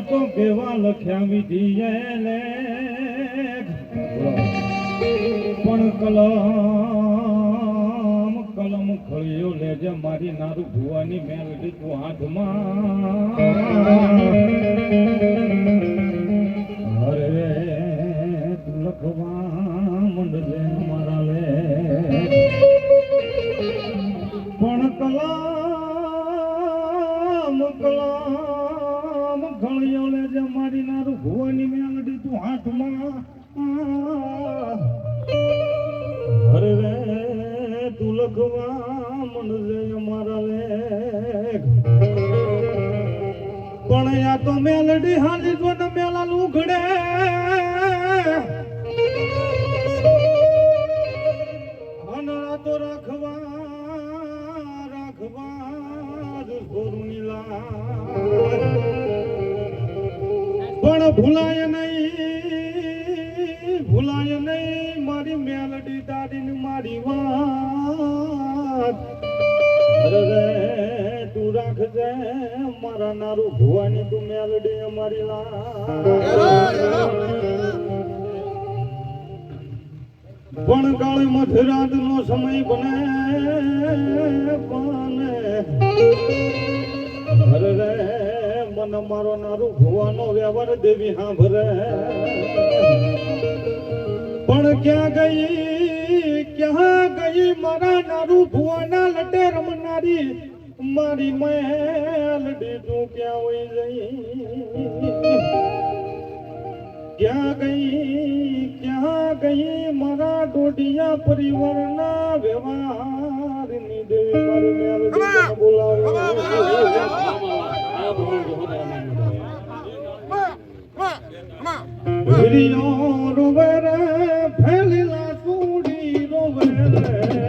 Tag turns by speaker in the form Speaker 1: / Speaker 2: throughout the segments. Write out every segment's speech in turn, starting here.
Speaker 1: તો કેવા લખ્યા વિધિએ લે પણ કલમ ખળિયો લેજે મારી નારું ભુવાની મેલડી તું હાથમાં અરે તું લખવા મંડલે મારા લે પણ કલમ ખળિયો લેજે મારી નારું ભુવાની મેલડી તું હાથમાં અરે તું લખવા મંડલે મારા લેખ પણ યા તો મેલડી હાલી જો ને મેલા લુગડે અનરા તો રાખવા દુર્ગોની લાજ પણ ભૂલાય નહીં મારી મેલડી દાદીની મારી વાત અરે તું રાખજે મારા નારું ભુવાની તું મેલડી અમારી પણ કાળ મધરાત નો સમય બને અરે મન મારો નારું ભુવાનો વ્યવહાર દેવી હા ભરે પણ ક્યાં ગઈ મારા નારું ભુવાના લટે રમનારી મારી મેલડી તું ક્યાં હોય ક્યાં ગઈ મારા ડોડિયા પરિવારના વ્યવહારની દેવી મારી મેલડી બોલાવે રોવે રે ફેલેલા સુડી રોવે રે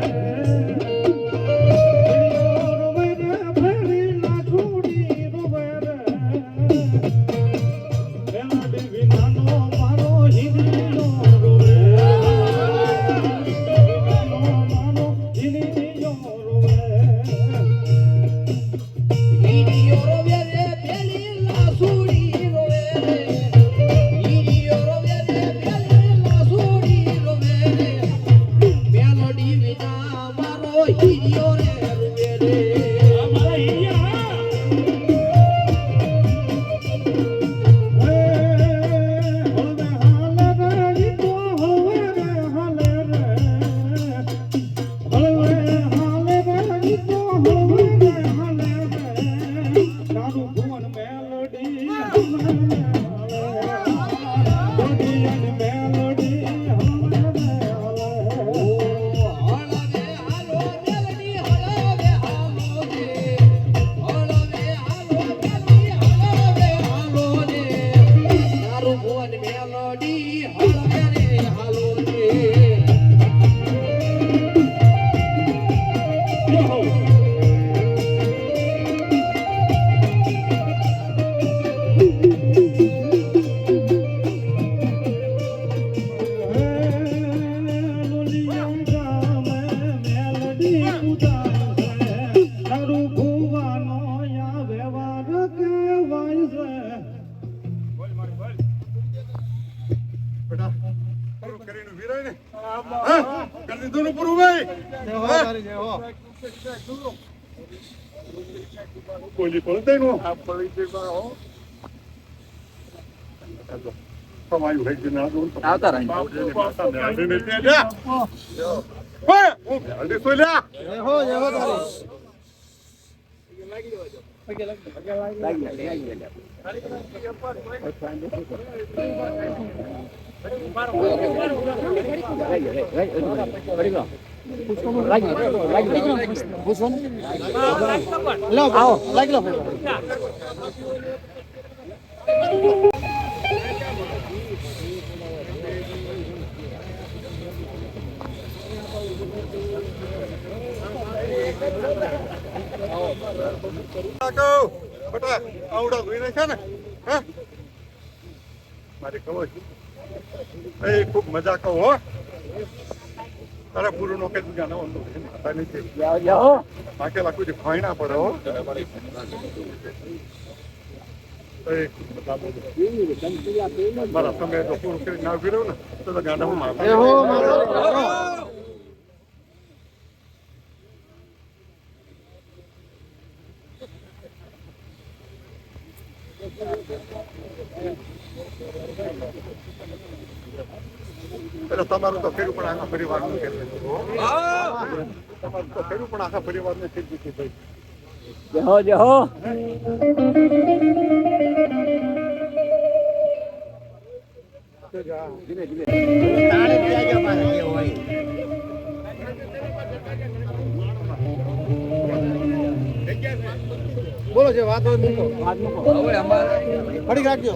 Speaker 1: खूब मजा को हो तारा पूरो नो के जाना हो तो आता नहीं थे जाओ आके लाकू जो खाइना पड़ो મારા સમય તો પૂરું કરી ના ઉભી રહ્યો ને તો ગાંડા હું મારતો. એટલે તમારું તો ખેડૂત પણ આખા પરિવારનું છે. તમારું તો ખેડૂત પણ આખા પરિવારને ખેડૂત છે ભાઈ.
Speaker 2: જહો જહો ધીમે ધીમે
Speaker 1: બોલો છે વાત મૂકો.
Speaker 2: હવે અમારે
Speaker 1: ફરી રાખજો.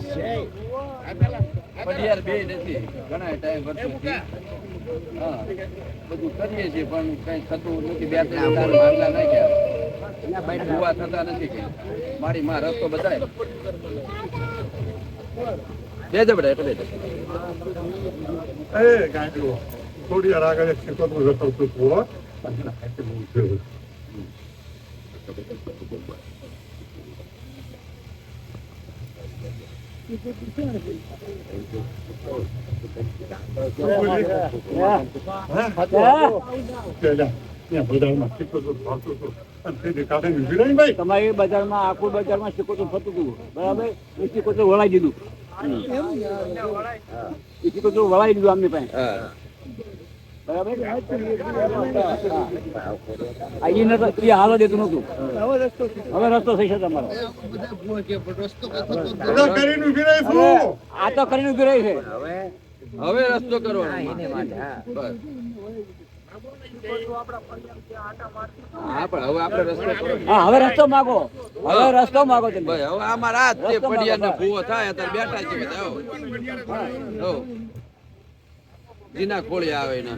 Speaker 2: પડિયાર બે નથી ઘણા ટાઈમ વર્ષોથી હા બધું કરીએ છીએ પણ કઈ થતું નથી. બે ત્રણ ચાર માંગલા નાખ્યા ભૂવા થતા નથી કઈ. મારી માં રસ્તો બતાય બે જબડા એટલે બે
Speaker 1: એ ગાંડો થોડી વાર આગળ એક શીખવતું જતો હતું બોલો.
Speaker 2: તમારી બજારમાં આખું બજારમાં સિકોતર થતું હતું બરાબર. એ સિકોતર વળાઈ દીધું. એ સિકોતર વળાઈ દીધું આમની પાસે બરાબર. આઈને તો એ હાલો દેતું નતું. હવે રસ્તો થઈ છે તમારો. આ તો કરીને ઉભી રહી છે. હવે રસ્તો કરવાનો. હા પણ હવે આપણે રસ્તો હા હવે રસ્તો માગો. હવે રસ્તો માગો તમે. હવે અમારા આ તે પડિયા ને ભૂવો થાય અત્યારે બેઠા છે બધા. જીના ખોળી આવે ને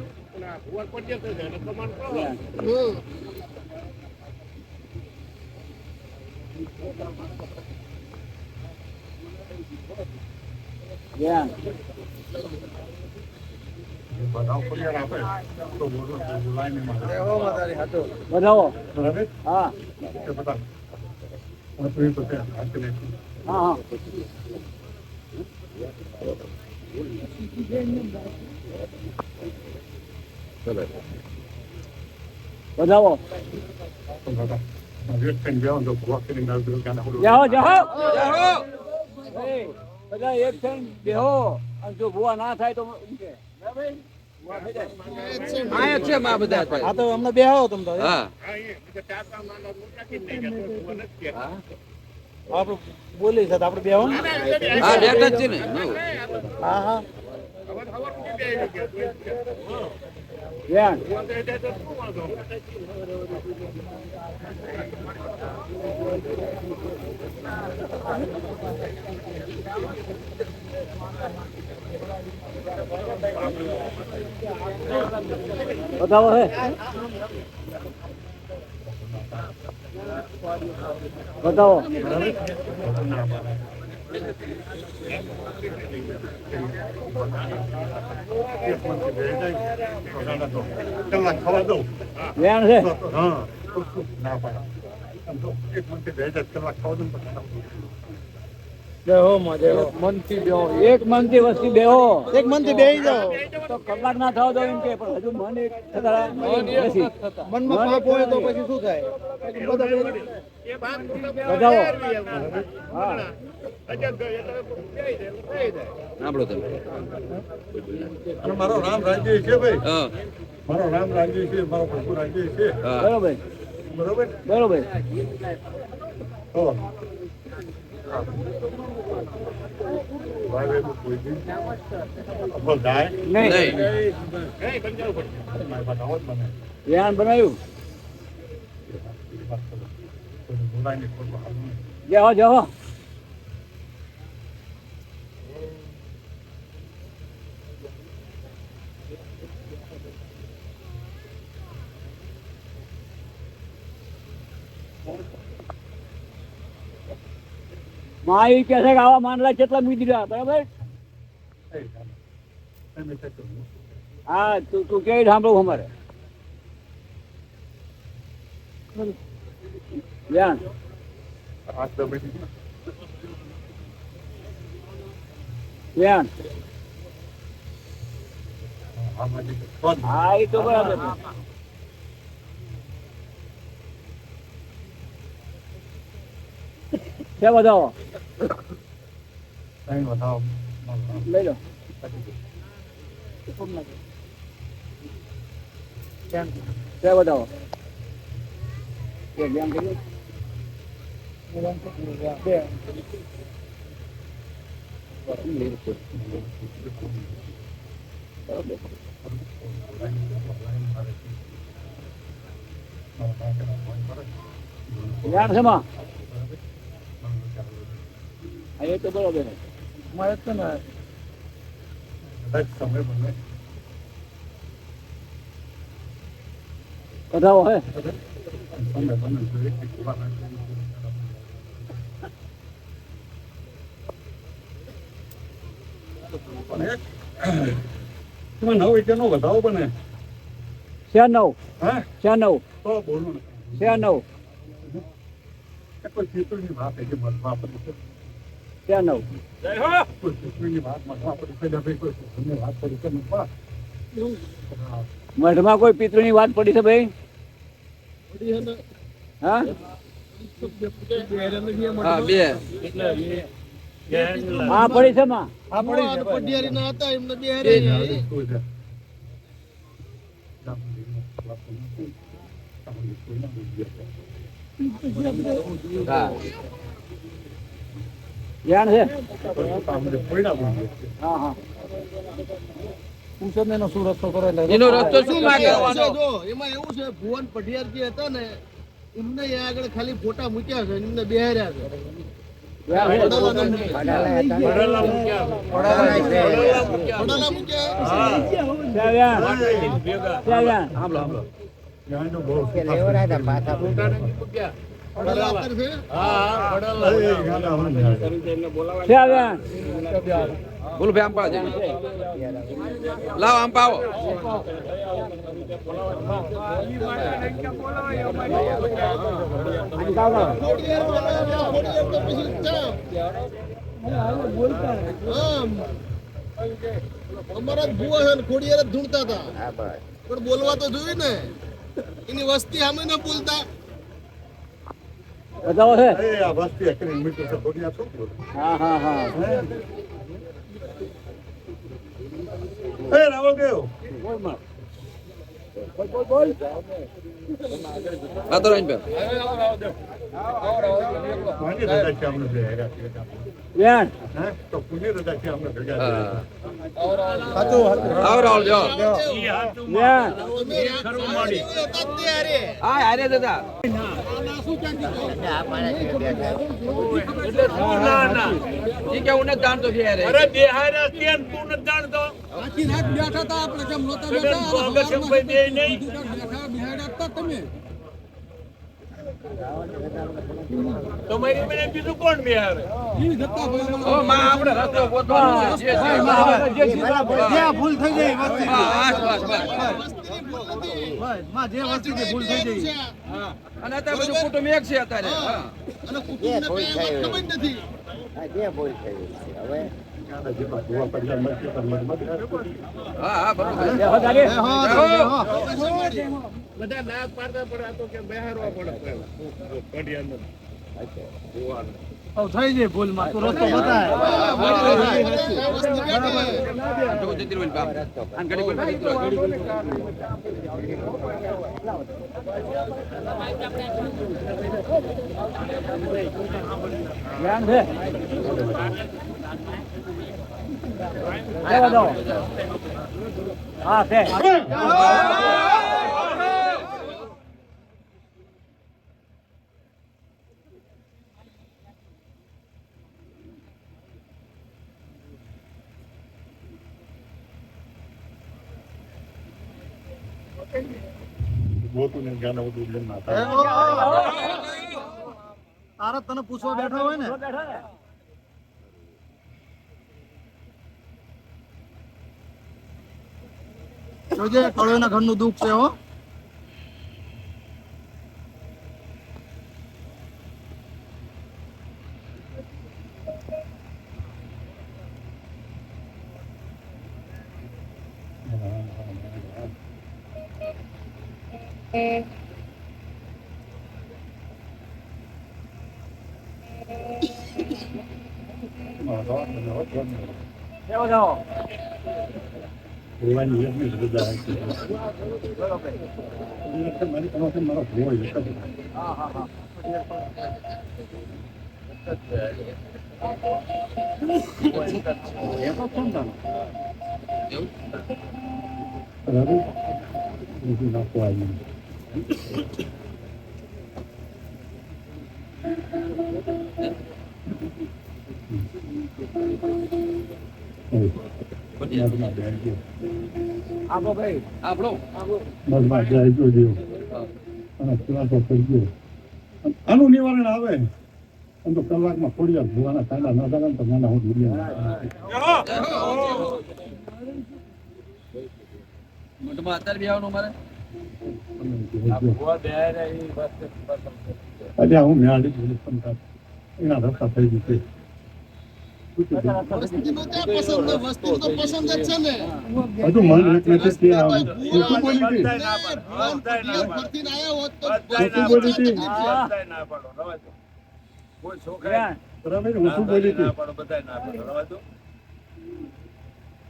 Speaker 2: વધાવો હા હા વધાવો જાઓ જાઓ બધા એક થઈને બેહો. જો ભૂવા ના થાય તો અમને બેહો તમે તો. હા આપડે બોલી છે આપડે બેહો. હા બેઠા જ છે ને. હા હા બતાવો હે બતાવો
Speaker 1: કલાક ખાવા દઉં
Speaker 2: વેણ છે.
Speaker 1: હા ના પાડે એક મનથી 2000 કલાક ખાવા દઉં પછી
Speaker 2: એક મનથી વસ્તી બેહો.
Speaker 1: એક મનથી બેહી જાઓ
Speaker 2: તો કલાક ના થવા દો એમ કે પણ હજુ મન એક થતા નથી.
Speaker 1: મનમાં પાપ હોય તો પછી શું થાય?
Speaker 2: બતાવો હા સાંભળો તમે.
Speaker 1: અને મારો રામ રાજ્ય છે ભાઈ. મારો રામ રાજ્ય છે, મારો પ્રભુ રાજ્ય છે.
Speaker 2: બરોબર
Speaker 1: બરોબર
Speaker 2: બરોબર. ધ્યાન બનાવ્યું. જાઓ જાઓ માં એ કહે છે કે આવા માનલા કેટલા મૂકી દીધા બરાબર. હા તું કે સાંભળું અમારે
Speaker 3: વેણ હા એ તો બરાબર છે બતાવો લઈ લો છે બતાવો વેણ છે માં હા એ તો બરાબર મળે છે ને બતાવો હે
Speaker 1: વધાવો બને
Speaker 3: છે નવ
Speaker 1: હા
Speaker 3: છે નવ
Speaker 1: તો બોલું
Speaker 3: છે નવ
Speaker 1: કોઈ ચિત્રની વાત છે કે મનમાં આપણી
Speaker 3: છે નવ
Speaker 1: કોઈ ચિત્રની વાત મનમાં આપણી પહેલા ભાઈ કોઈ ચિત્રની વાત કરી કે મનમાં
Speaker 3: મઢમાં કોઈ પિતૃની વાત પડી છે ભાઈ હા
Speaker 2: હા બે
Speaker 3: હા પડી છે માં
Speaker 1: આ પડી છે
Speaker 4: પટિયારી ના હતા એમને બે
Speaker 2: બે હા
Speaker 3: વેણ છે
Speaker 1: પરિણામ
Speaker 3: હા હા
Speaker 4: એનો શું રસ્તો કરે
Speaker 2: એનો રસ્તો શું માગે
Speaker 4: જો એમાં એવું છે ભુવન પટિયાર જે હતા ને એમને અહીંયા આગળ ખાલી ફોટા મૂક્યા છે એમને બેહાર્યા છે
Speaker 1: ભરેલા મૂક્યા
Speaker 4: વડાલા મૂક્યા ત્યાંનો બહુ વડાલા અત્યારે છે
Speaker 2: બોલો ભાઈ આમ પાડો લાવો આમ પાવો
Speaker 4: અમારા ભુવા છે ને ખોડિયાર જ ધૂણતા હતા પણ બોલવા તો જોયું ને એની વસ્તી સામે ન બોલતા
Speaker 3: બતાવો છે
Speaker 1: એ આ વસ્તી એકરી મીટર છે બોલ્યા શું
Speaker 3: હા હા હા
Speaker 1: એ રાવલ ગયો
Speaker 2: આ તો રાઈન
Speaker 1: માની રજા છે અમને ભેગા
Speaker 3: વેણ
Speaker 1: હા તો પુણ્ય રજા છે અમને ભેગા
Speaker 2: આવો રાહુલ જો
Speaker 3: વેણ
Speaker 2: હા હારે દાદા ઈ કે હું નથી જાણતો છે યાર
Speaker 1: અરે બેહારા કેમ તું નથી જાણતો
Speaker 4: આખી રાત બેઠા હતા આપણે કેમ નહોતા
Speaker 1: અગત્યભાઈ બે નહીં
Speaker 4: બેઠા બિહાડ્યા હતા તમે
Speaker 1: તમારી મને કીધું કોણ બેહારે
Speaker 4: ઈ જતા ભાઈ
Speaker 2: ઓ માં આપણે રસ્તો ગોતવાનો છે
Speaker 4: જ્યાં ભૂલ થઈ જાય વસ્તી
Speaker 2: બસ બસ બસ
Speaker 4: માં જે વસ્તી ભૂલ થઈ જાય
Speaker 2: અને અત્યારે બધું કુટુંબ એક છે અત્યારે હા
Speaker 4: અને કુટુંબને કઈ વાત ખબર નથી
Speaker 2: હા હા બરોબર
Speaker 1: બધા નાક પાડતા પડે આ તો કે બેહારવા પડે
Speaker 4: થઈ જાય ભૂલ માં તું રસ્તો બતાય
Speaker 2: જો જતી રોલ બાપ આન ઘડી બોલ જતી રોલ
Speaker 3: વેણ છે બતાવો હા છે
Speaker 4: તારા તને પૂછવા બેઠા હોય ને જોજે કળોના ઘરનું દુઃખ છે હો
Speaker 3: જાઓ જાઓ
Speaker 1: ભગવાનની યજ્ઞ બધા છે.
Speaker 3: બરોબર
Speaker 1: મારી પાસે મારો ભૂવો એક જ.
Speaker 3: હા હા હા
Speaker 1: બરાબર? બીજું નાખવા આવ્યું. મધમાં બેસજો.
Speaker 3: આપો ભાઈ
Speaker 2: આપણો
Speaker 1: મધમાં બેસજો દેવ. અને ખુલાસો કરજો. આનું નિવારણ આવે આમ તો કલાકમાં થોડી વાર ભૂવાના કાંડા ના થાય ને તો નાના હું
Speaker 2: મોઢમાં અત્યારે બી આવવાનું મારે
Speaker 1: અલ્યા હું મેળવી દીધું પણ એના રસ્તા થઈ ગયું છે.
Speaker 4: વસ્તીનો ક્યાં પસંદ છે? વસ્તી તો પસંદ જ છે ને.
Speaker 1: હજુ મન એક નથી કે આ શું બોલી હતી?
Speaker 4: ફરતીને આયા હોત તો
Speaker 1: શું બોલી હતી?
Speaker 3: કોઈ છોકરા
Speaker 1: બરાબર હું શું બોલી હતી?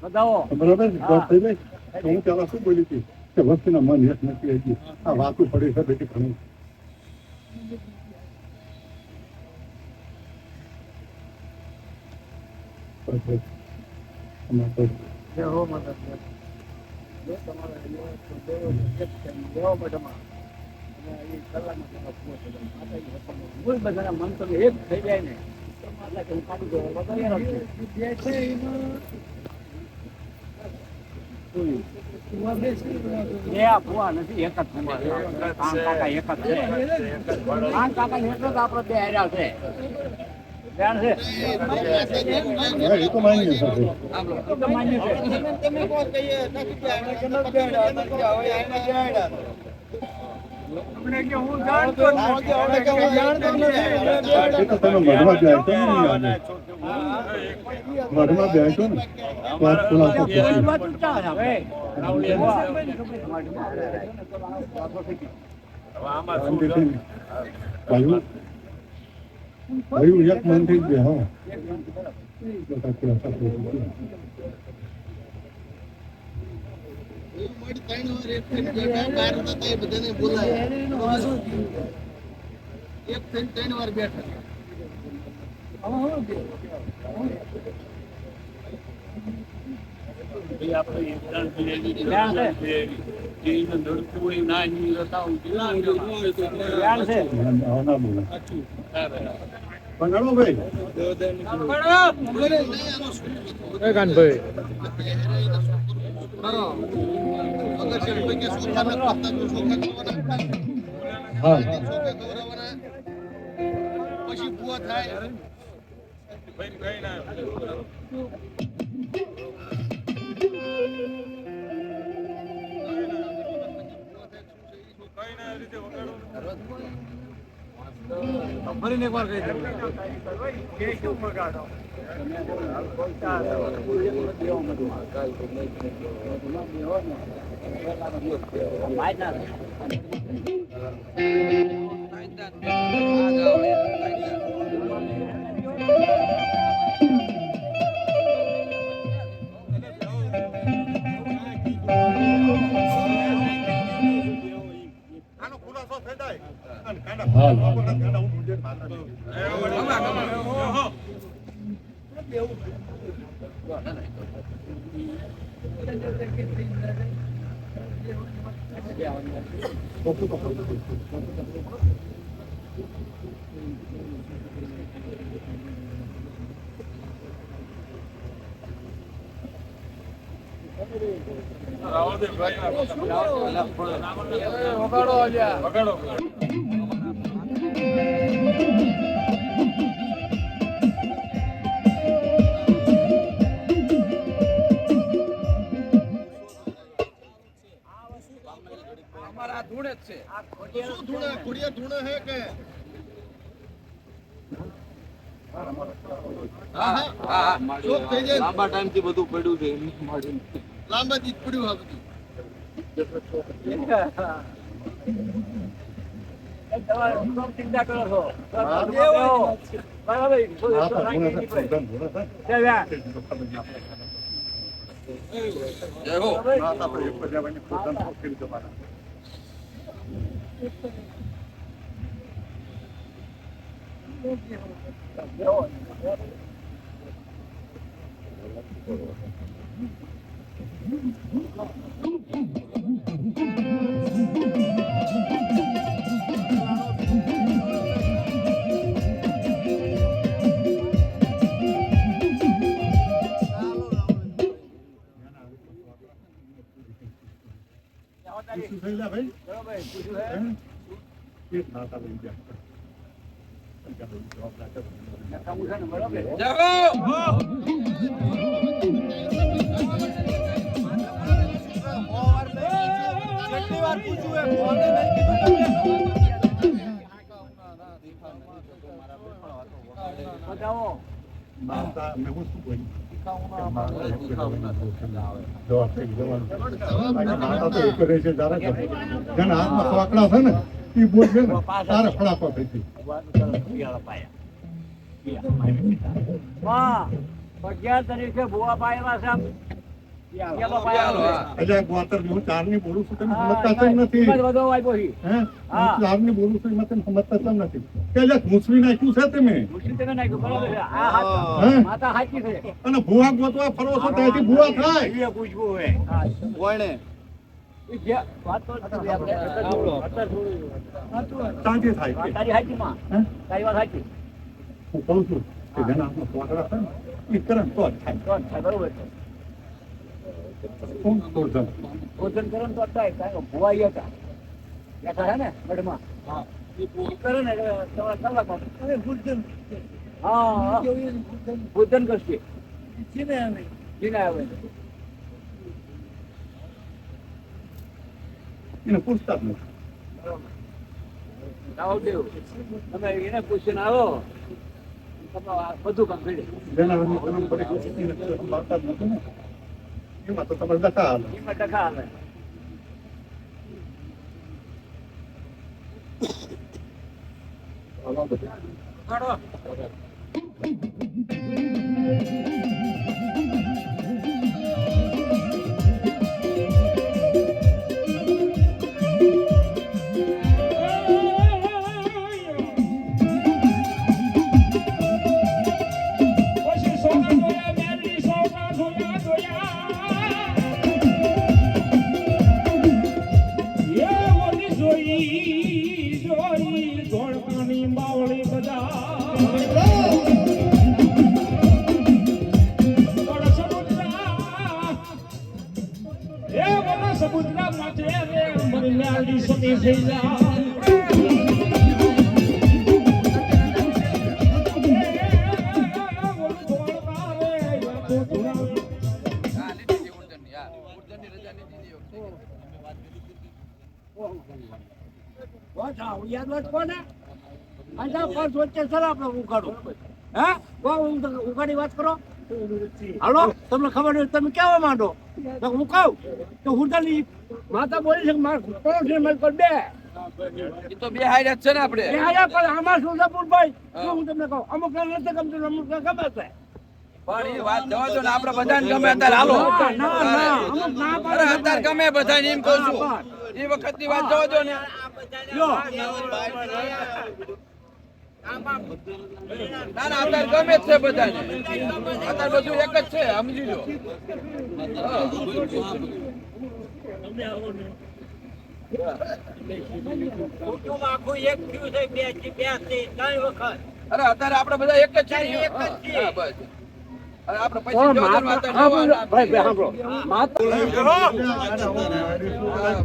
Speaker 3: બતાવો
Speaker 1: બરાબર વાત થઈ ગઈ તો હું ત્યારે શું બોલી હતી કે વસ્તીના મન એક નથી હજી આ વાતું પડી છે બેટી ઘણું.
Speaker 3: બધાના મન તો એક થઈ જાય ને ફુવા નથી એક જ કાકા એક જ છે કાકા એક જ આપડે બે હાર્યા છે ધ્યાન છે
Speaker 1: હા, એ તો માન્ય છે.
Speaker 3: એ તો માન્ય છે
Speaker 1: એ તો તમે મધમાં જાય છો ને યાદ મધમાં જાય છો ને તો આ ખુલાસો કરજો. શાંતિથી. ભાઈ ભાઈ એક મન થઈ ગયા હો બધા ખુલાસા કરજો.
Speaker 4: ત્રણ વાર એક થઈને બેઠા, બહાર નતા એ બધાને બોલાયા. એક થઈને ત્રણ વાર બેઠા.
Speaker 1: આવો ના બોલો. પણ ગણો ભાઈ
Speaker 4: અગર છે કોઈ કે સોખા ન કરતા તો સોખા કરવાના.
Speaker 1: હા
Speaker 4: સોખા ખવડાવવાના. પછી ભૂવા થાય.
Speaker 3: ફરીને એક વાર કહી
Speaker 1: આનો ખુલાસો થઈ જાય અને કાંડા
Speaker 3: હા.
Speaker 1: કાંડા હું ઢૂંઢે માતા
Speaker 2: અમારા આ ધૂળ જ છે.
Speaker 4: શું ધૂણે? ખોડિયા ધૂણે હે કે?
Speaker 2: હા હા
Speaker 4: શોખ થઈ જાય.
Speaker 2: લાંબા ટાઈમ થી બધું પડ્યું છે
Speaker 4: લાંબા દી પડ્યું આ બધું.
Speaker 3: ચિંતા કરો છો
Speaker 1: હા,
Speaker 3: બરાબર
Speaker 2: જય હો
Speaker 1: શું થઈ ગયા ભાઈ? એક નાતા લઈ ગયા.
Speaker 2: જય હો
Speaker 4: કેટલી વાર પૂછ્યું એ ફોને નહીં કીધું તમને
Speaker 3: બતાવો
Speaker 1: નાતા મેં હું શું કહ્યું? જવાબ થઈ જવાનો. નાતા તો એક રહે છે તારા ઘરે. જેના હાથમાં સોકડા છે ને એ બોલશે ને તારે ફળાફળ થઈ ગઈ.
Speaker 3: 11 તારીખે ભુવા પાયેલા છે પેલો પાયેલો છે.
Speaker 1: એટલે ગોતર હું ચારની બોલું છું તમે સમજતા કેમ નથી?
Speaker 3: કિંમત વધુ આપ્યો છે.
Speaker 1: હે હું ચારની બોલું છું એમાં તમે સમજતા કેમ નથી? કે જે ઘૂંસવી નાખ્યું છે તમે
Speaker 3: મુશ્કેલ તમે નાખ્યું બરાબર છે. આ હાથ
Speaker 1: હે?
Speaker 3: માતા સાચી છે.
Speaker 1: અને ભૂવા ગોતવા ફરો છો ત્યાંથી ભૂવા થાય.
Speaker 3: એ પૂછવું હે.
Speaker 4: કોણે
Speaker 3: એ જે વાત તો નથી આપણે અત્યારે થોડું
Speaker 1: સાંજે થાય કે?
Speaker 3: તારી સાચી માં
Speaker 1: હે?
Speaker 3: તારી વાત સાચી
Speaker 1: હું કહું છું કે જેના હાથમાં સોકડા છે ને એ કરંટ તો જ થાય.
Speaker 3: તો થાય બરોબર છે.
Speaker 1: કોણ તોડજન?
Speaker 3: ભોજન કરો ને તો થાય કારણ કે ભુવા ઈ હતા બેઠા છે ને ગઢમાં એ કરે ને એટલે તમારા કલાકમાં હા ભોજન કરશે જીને આવે
Speaker 1: એને પૂછતા જ નથી.
Speaker 3: આવો દેવ તમે એને પૂછીને આવો તમે બધું કામ કરી
Speaker 1: જેના હાથમાં કરંટ પડી ગયો એને સંભાળતા જ નથી ને એમાં તો તમારે દખા હાલે.
Speaker 3: એમાં ટકા આવે
Speaker 5: સમુદ્ર માટે મરનારી સતી થઈ જાય
Speaker 2: હા લીધી હતી ઉર્જનની હા ઉર્જનની રજા લીધી હતી
Speaker 3: યાદ વાત કોને આજા પાંચ વચ્ચે સર આપણે ઉગાડો હે ઉગાડી વાત કરો હાલો તમને ખબર હોય તમે કેવા માંડો તો હું કહું તો હુંડાની માતા બોલી છે કે માર કોણ મારી પર બે
Speaker 2: એ તો બે હાઈડ જ છે ને આપણે
Speaker 3: એ આયા પણ આમાં શું છે પૂરભાઈ શું હું તમને કહું અમુક ને નથી ગમતું અમુક ને ગમે છે
Speaker 2: પણ એ વાત જવા દો ને આપણે બધાને ગમે અત્યારે હાલો
Speaker 3: ના ના અમુક ના
Speaker 2: અરે
Speaker 3: પાડે
Speaker 2: અત્યારે ગમે બધાને એમ કહું છું એ વખતની વાત જવા દો ને
Speaker 3: લ્યો
Speaker 2: ના ના અત્યારે ગમે જ છે બધાને અત્યારે બધું એક જ છે સમજી લો
Speaker 3: કુટુંબ આખું એક થયું છે બે થી 3 વખત
Speaker 2: અરે અત્યારે આપણે બધા એક જ છીએ હા બસ અરે આપણે પછી જવા દો ને અત્યારે
Speaker 3: ભાઈ સાંભળો માતા
Speaker 2: હા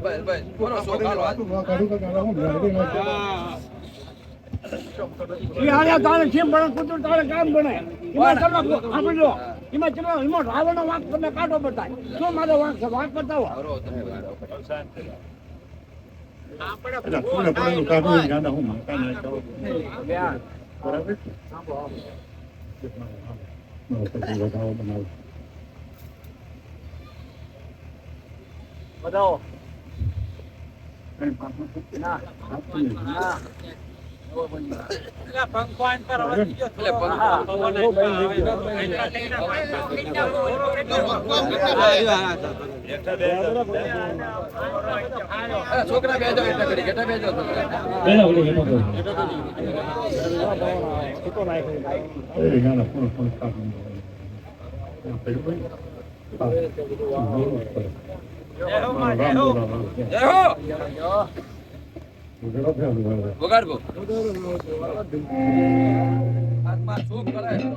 Speaker 2: બસ બસ બોલો શું હાલો
Speaker 1: વાતું ન કાઢું તો ગાળા હું ભેળવી નાખું.
Speaker 3: એ આયા તારે કેમ બને કુતર તારે કામ બને એમાં ચલો સાંભળજો એમાં ચલો એમાં રાવણનો વાંક તમને કાઢો બતાય શું મારો વાંક છે વાંક બતાવો
Speaker 2: કરો તમે
Speaker 1: એટલે પૂરે પૂરેનું કાઢું એ ગાળા હું માનતા ના જાઉં. બરાબર? મારો પછી વધાવો બનાવો.
Speaker 3: બતાવો
Speaker 1: કઈ પાછું
Speaker 3: ના
Speaker 1: આપતું નહીં.
Speaker 3: ના
Speaker 2: એટલે પંખો છોકરા બેજો એટલે કરી ઘેટા બેજો
Speaker 1: એ ગાના પણ કાઢું. પેલું ભાઈ
Speaker 2: જય હો વગાડવો હાથમાં શોખ કરાય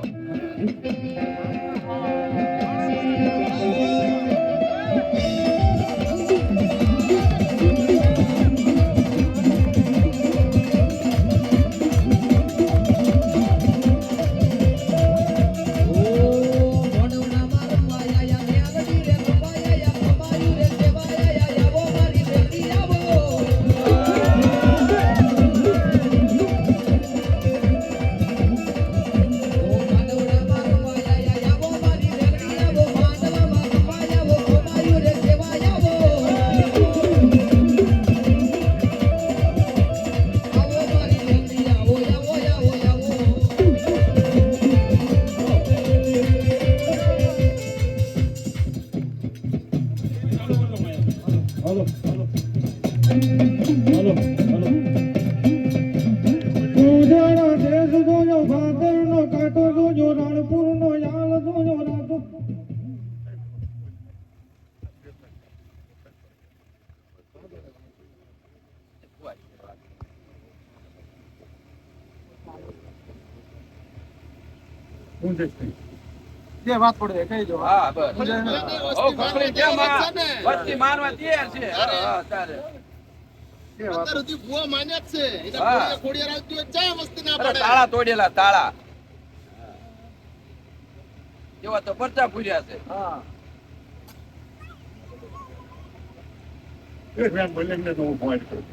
Speaker 1: હું જઈશ
Speaker 3: જે વાત પડે કહી દો
Speaker 2: હા બસ ઓ ખપરી કેમ આ વસ્તી માનવા તૈયાર છે હા તારે
Speaker 4: અત્યાર સુધી ભૂવા માન્યા જ છે એટલે
Speaker 2: હા.
Speaker 4: ખોડિયાર આવતી હોય ચા મસ્તી ના
Speaker 2: અરે
Speaker 4: પડે
Speaker 2: તાળા તોડેલા તાળા એવા તો પરચા પૂર્યા છે
Speaker 3: હા
Speaker 1: એ બેન બોલે ને તો હું પોઈન્ટ કરું.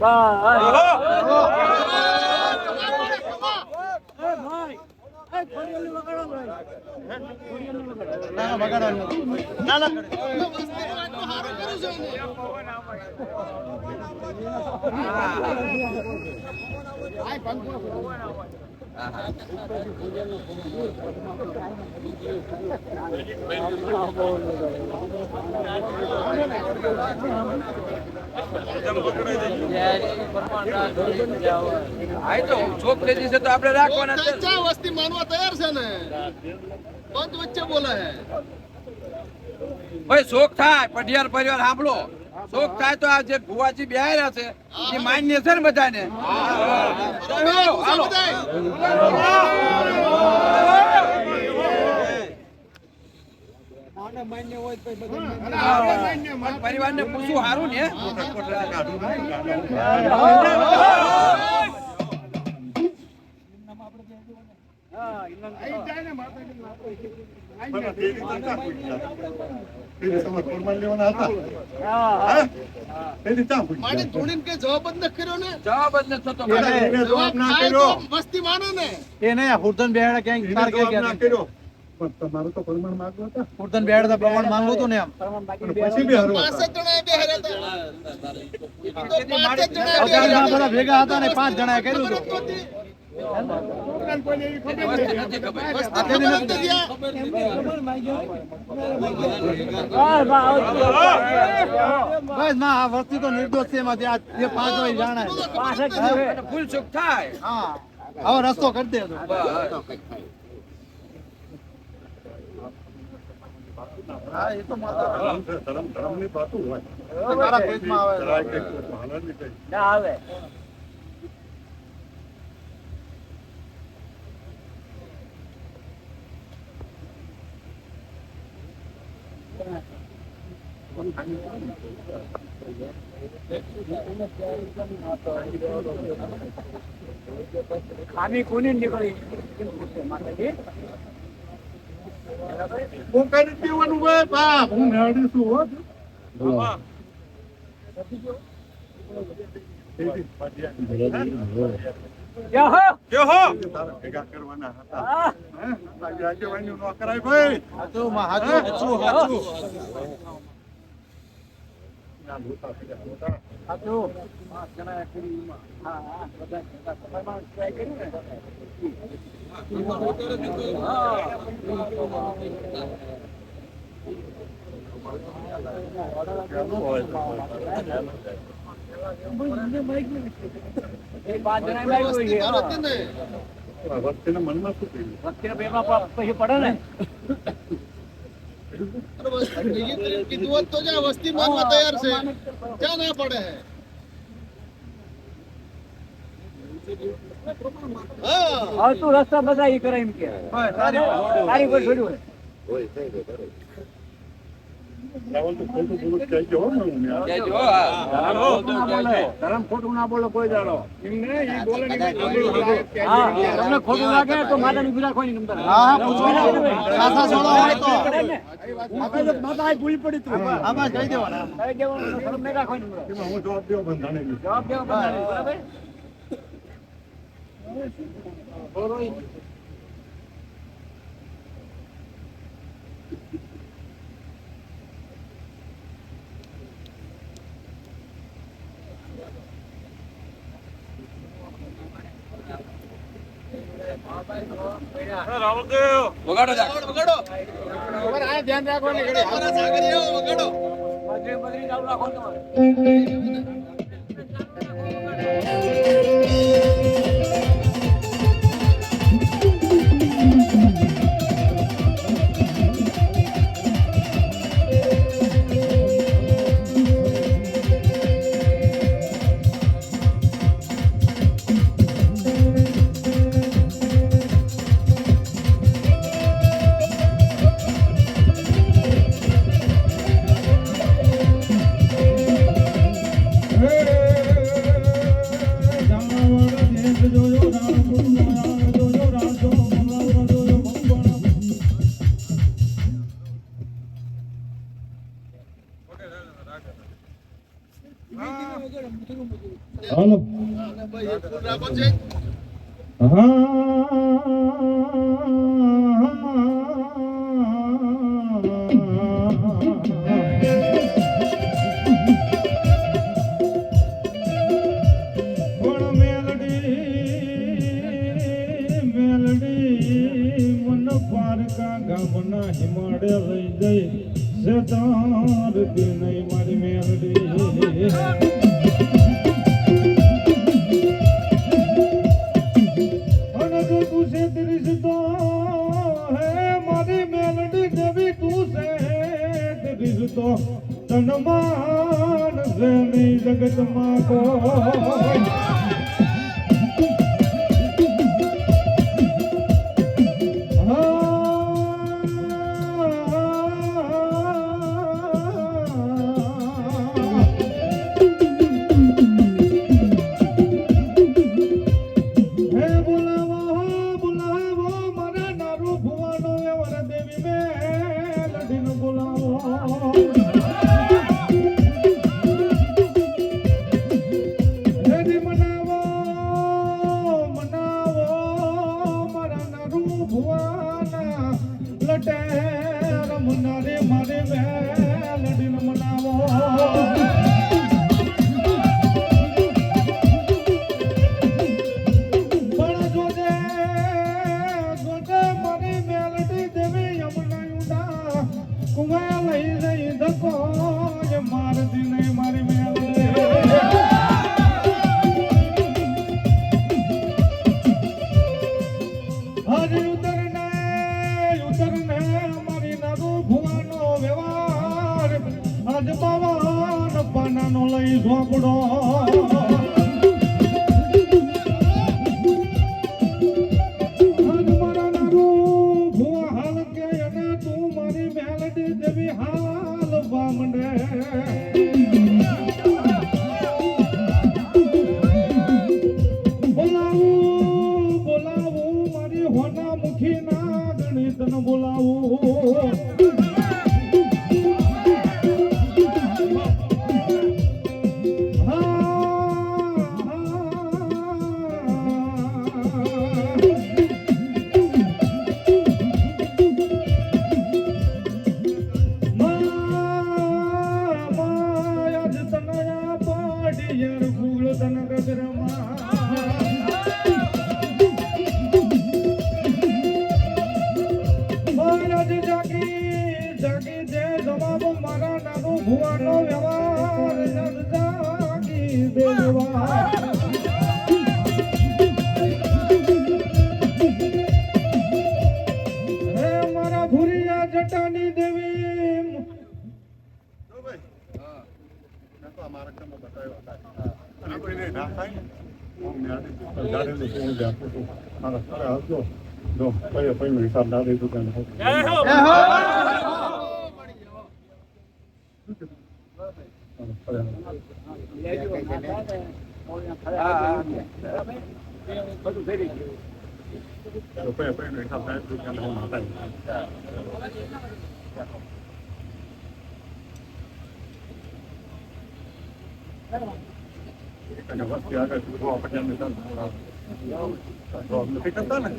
Speaker 2: આ તો શોખ થઈ જશે તો આપણે રાખવાના છે
Speaker 4: ચા વસ્તી માનવા તૈયાર છે ને બંધ વચ્ચે બોલે હે
Speaker 2: ભાઈ શોખ થાય પઢિયાર પરિવાર સાંભળો શોખ થાય તો આ જે ભુવાજી બેહાર્યા છે એ માન્ય છે ને બધાને હાલો પરિવાર ને પૂછવું સારું ને
Speaker 4: મારી ધૂણીને કઈ જવાબ જ નથી કર્યો ને
Speaker 2: જવાબ જ નથી થતો
Speaker 4: જવાબ થાય તો મસ્તી માને ને
Speaker 3: એને હુરદન બેહાડા ક્યાંક તાર કે ગયા
Speaker 1: તમારો તો પ્રમાણ માંગો હતા
Speaker 3: હુરદન બેહાડા પ્રમાણ માંગો તો ને આમ
Speaker 1: પછી બી હરવા
Speaker 4: 65 જણા બેહર્યા હતા તો 5 જણા
Speaker 3: અજાણમાં બધા ભેગા હતા ને 5 જણાએ કર્યું હતું
Speaker 2: નથી ખબર
Speaker 3: બસ ના આ વસ્તુ તો નિર્દોષ છે એમાંથી આ જે 5 હોય જાણે
Speaker 2: ભૂલ ચૂક થાય
Speaker 3: હા હવે રસ્તો કરી દેજો હા એ તો માતા
Speaker 1: ધર્મ ની બાતું હોય
Speaker 3: મારા પેટમાં આવે
Speaker 1: જરાય કંઈક હાલત ની કંઈક.
Speaker 3: ના આવે ખામી કોની નીકળી માતાજી
Speaker 1: હું કરી દેવાનું ભાઈ બાપ હું મેળવીશું હો તારા ભેગા કરવાના હતા હે? આજે આગેવાનીઓ ન કરાય ભાઈ
Speaker 3: હાચું હાચું હાચું
Speaker 1: ના, લોટા થઈ ગયા, લોટા.
Speaker 3: આ તો પાંચ જણા એક્ચ્યુઅલીમાં હા બધા તમારે ટ્રાય કર્યું ને પાંચ જણા બાઈક હોય છે
Speaker 1: વસ્તીના મનમાં શું થયું?
Speaker 3: વસ્તીના પેટમાં પછી પડે ને
Speaker 4: બીજી તરફ કીધું હોત તો જ્યાં વસ્તી માનવા તૈયાર છે ત્યાં ના પડે હા
Speaker 3: હવે તું રસ્તા બધા ઈ કરે એમ કે તારી કોઈ છોડ્યું
Speaker 1: રાવલ તો ખોટું થોડુંક કહેજો હો ને હું યાર.
Speaker 2: કહેજો, હા.
Speaker 3: ધરમ ખોટું ના બોલો કોઈ દાડો હા તમને ખોટું લાગે તો માતાની બિરા કોઈ નંબર હા સાસા છોડો હોય તો માતા આ ભૂલ પડી તું હા બસ કહી દેવાના શરમ નહીં રાખવાની નંબર
Speaker 1: એમાં હું જવાબ દેવો બંધાણે નહીં.
Speaker 3: જવાબ દેવો બધાને બરાબર
Speaker 2: વગાડો જા.
Speaker 4: વગાડો
Speaker 3: ધ્યાન રાખવાની
Speaker 4: મારા સાગરીયાઓ વગાડો
Speaker 3: બદરી બદરી ચાલુ રાખો તમારે
Speaker 5: હાલો
Speaker 4: અને ભાઈ એ ફૂલ રાખો છે
Speaker 5: ગામના હિમાડે લઈ જઈ સેતાર નહીં મારી મેલડી તું છે ત્રીસ તો હે મારી મેલડી દેવી તું છે ત્રીસ તો તનમાન છે નહીં જગતમાં કોઈ
Speaker 1: આવજો જો પછી હિસાબ ના દઈ દુકાન
Speaker 3: બધું ફેરી ગયું
Speaker 1: હિસાબ ના દુકાન વસ્તી આગળ નથી કરતા ને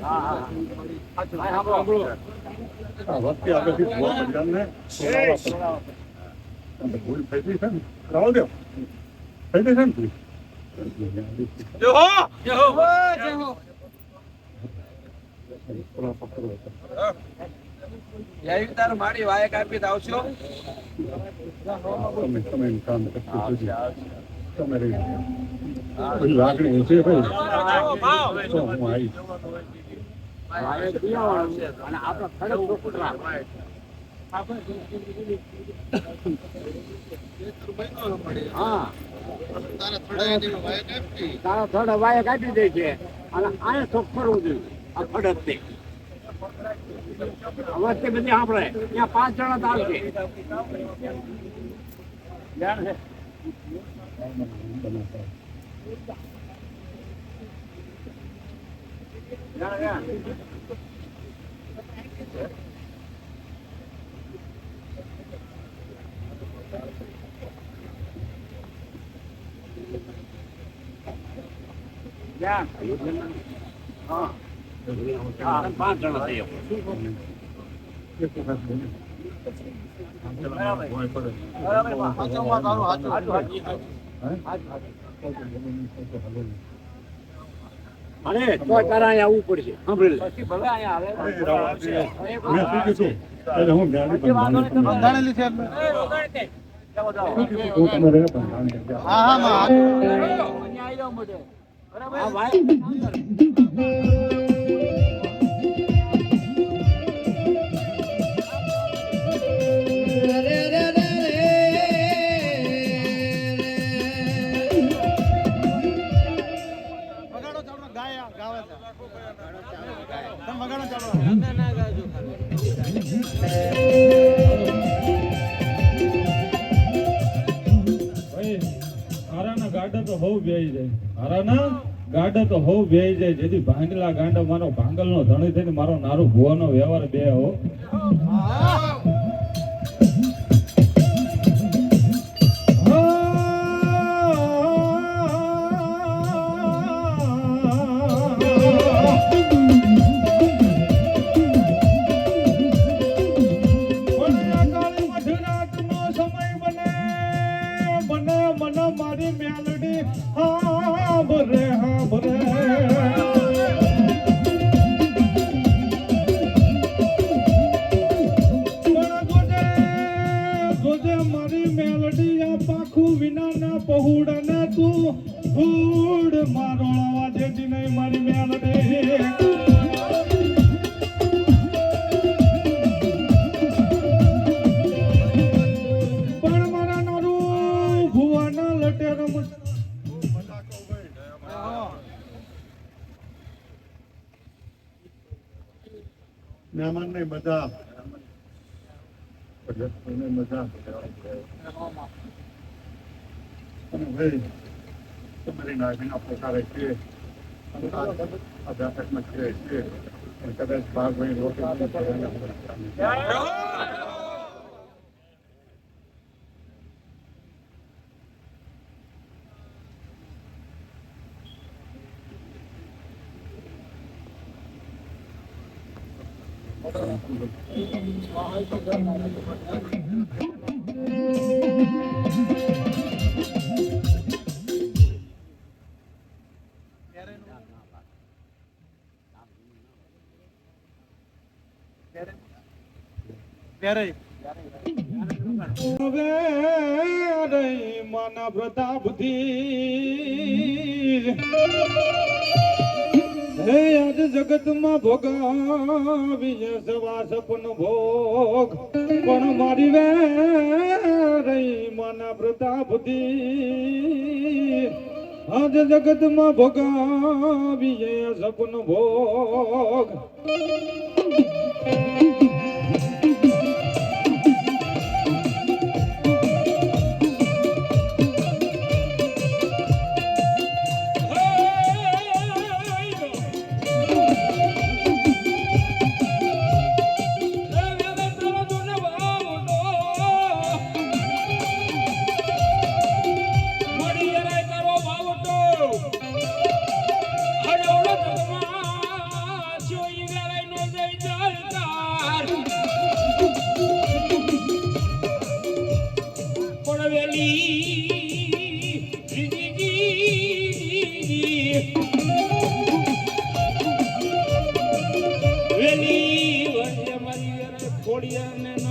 Speaker 1: વસ્તી આગળથી જોવા પર્યાને ભૂલ થઈ ગઈ છે ને રાવ દેવ થઈ ગઈ છે ને ભૂલ
Speaker 2: તાર મારી વાયક આપી આવશો
Speaker 1: તમે કામ તમારી લાગણી છે ભાઈ તો હું આવીશ
Speaker 3: અને આપણો ખડક ચોખ્ખું રાખ. હા તારા થોડા વાયક આપી દે છે અને આને ચોખ્ખું કરવું જોઈએ આ ખડક થી વસ્તી બધી સાંભળે ત્યાં 5 જણા તો આવશે જાણ છે હા 5 જણા થઈ અરે તો તારા અહીંયા આવવું પડશે સાંભળી લે પછી ભલે અહીંયા આવે
Speaker 1: હું
Speaker 4: બંધાણેલી છે
Speaker 5: હારાના ગાડા તો હોવ બેહી જાય હારાના ગાડા તો હોવ બેહી જાય જેથી ભાંગલા ગાંડા મારો ભાંગલનો ધણી થઈને મારો નારો ભુવાનો વ્યવહાર બે હો મારી મેલડી હા બરે ગોજે મારી મેલડી આ પાખું વિના ના પહોડા ને તું ભૂડ મારો વાજેતી નહીં મારી મેલડી
Speaker 1: મહેમાન ને બધા મજા અને ભાઈ તમારી નાગીના પોતારે છે અભ્યાસમાં છે કદાચ ભાગ ભાઈ રોટી
Speaker 5: માના પ્રતાપથી હે આજ જગતમાં ભોગાવી સવા સપન ભોગ પણ મારી વે રહી માના પ્રતાપથી આજ જગતમાં ભોગાવીએ સપન ભોગ વેલી વંડે મારી ખોડિયા ને